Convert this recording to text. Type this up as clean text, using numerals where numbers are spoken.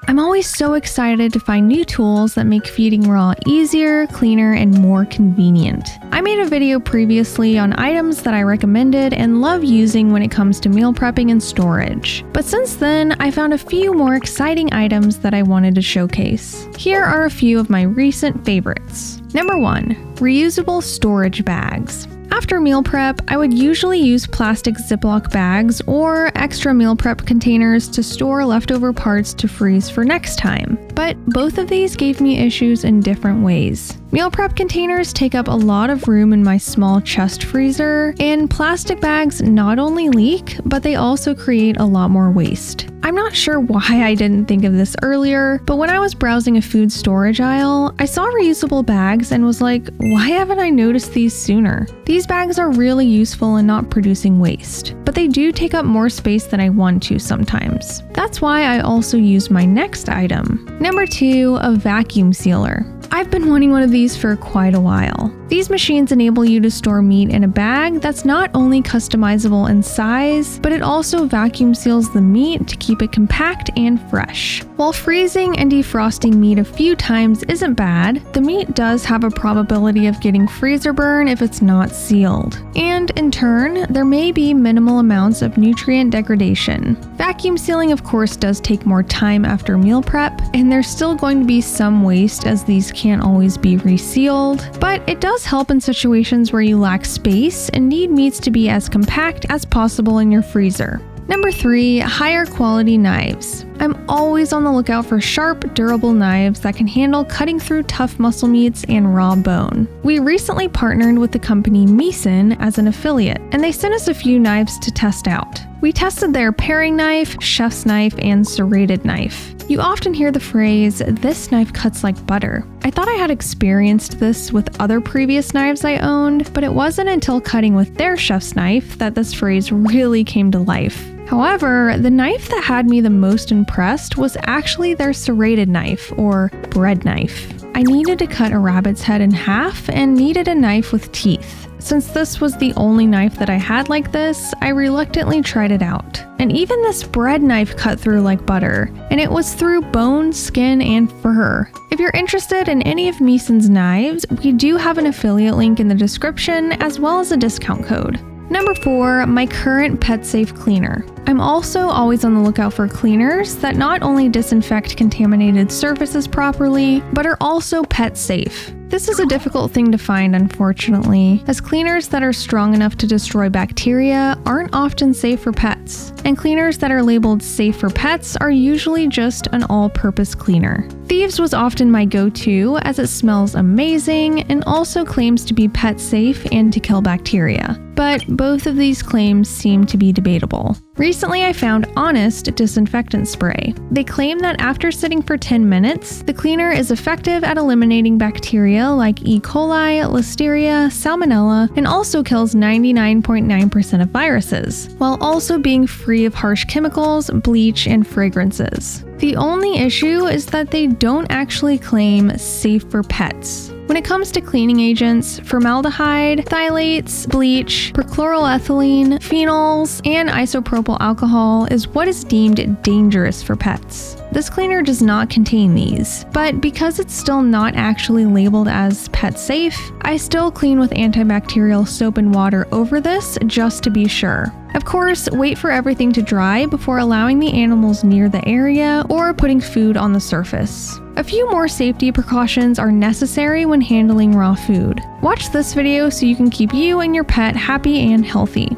I'm always so excited to find new tools that make feeding raw easier, cleaner, and more convenient. I made a video previously on items that I recommended and love using when it comes to meal prepping and storage. But since then, I found a few more exciting items that I wanted to showcase. Here are a few of my recent favorites. Number 1. Reusable storage bags. After meal prep, I would usually use plastic Ziploc bags or extra meal prep containers to store leftover parts to freeze for next time. But both of these gave me issues in different ways. Meal prep containers take up a lot of room in my small chest freezer, and plastic bags not only leak, but they also create a lot more waste. I'm not sure why I didn't think of this earlier, but when I was browsing a food storage aisle, I saw reusable bags and was like, why haven't I noticed these sooner? These bags are really useful in not producing waste, but they do take up more space than I want to sometimes. That's why I also use my next item. Number 2, a vacuum sealer. I've been wanting one of these for quite a while. These machines enable you to store meat in a bag that's not only customizable in size, but it also vacuum seals the meat to keep it compact and fresh. While freezing and defrosting meat a few times isn't bad, the meat does have a probability of getting freezer burn if it's not sealed. And in turn, there may be minimal amounts of nutrient degradation. Vacuum sealing, of course, does take more time after meal prep, and there's still going to be some waste as these can't always be resealed, but it does help in situations where you lack space and need meats to be as compact as possible in your freezer. Number 3, higher quality knives. I'm always on the lookout for sharp, durable knives that can handle cutting through tough muscle meats and raw bone. We recently partnered with the company Meeson as an affiliate, and they sent us a few knives to test out. We tested their paring knife, chef's knife, and serrated knife. You often hear the phrase, "this knife cuts like butter." I thought I had experienced this with other previous knives I owned, but it wasn't until cutting with their chef's knife that this phrase really came to life. However, the knife that had me the most impressed was actually their serrated knife, or bread knife. I needed to cut a rabbit's head in half and needed a knife with teeth. Since this was the only knife that I had like this, I reluctantly tried it out. And even this bread knife cut through like butter, and it was through bone, skin, and fur. If you're interested in any of Meeson's knives, we do have an affiliate link in the description as well as a discount code. Number 4, my current pet-safe cleaner. I'm also always on the lookout for cleaners that not only disinfect contaminated surfaces properly, but are also pet-safe. This is a difficult thing to find, unfortunately, as cleaners that are strong enough to destroy bacteria aren't often safe for pets, and cleaners that are labeled safe for pets are usually just an all-purpose cleaner. Thieves was often my go-to as it smells amazing and also claims to be pet safe and to kill bacteria. But both of these claims seem to be debatable. Recently, I found Honest disinfectant spray. They claim that after sitting for 10 minutes, the cleaner is effective at eliminating bacteria like E. coli, Listeria, Salmonella, and also kills 99.9% of viruses, while also being free of harsh chemicals, bleach, and fragrances. The only issue is that they don't actually claim safe for pets. When it comes to cleaning agents, formaldehyde, phthalates, bleach, perchloroethylene, phenols, and isopropyl alcohol is what is deemed dangerous for pets. This cleaner does not contain these, but because it's still not actually labeled as pet safe, I still clean with antibacterial soap and water over this just to be sure. Of course, wait for everything to dry before allowing the animals near the area or putting food on the surface. A few more safety precautions are necessary when handling raw food. Watch this video so you can keep you and your pet happy and healthy.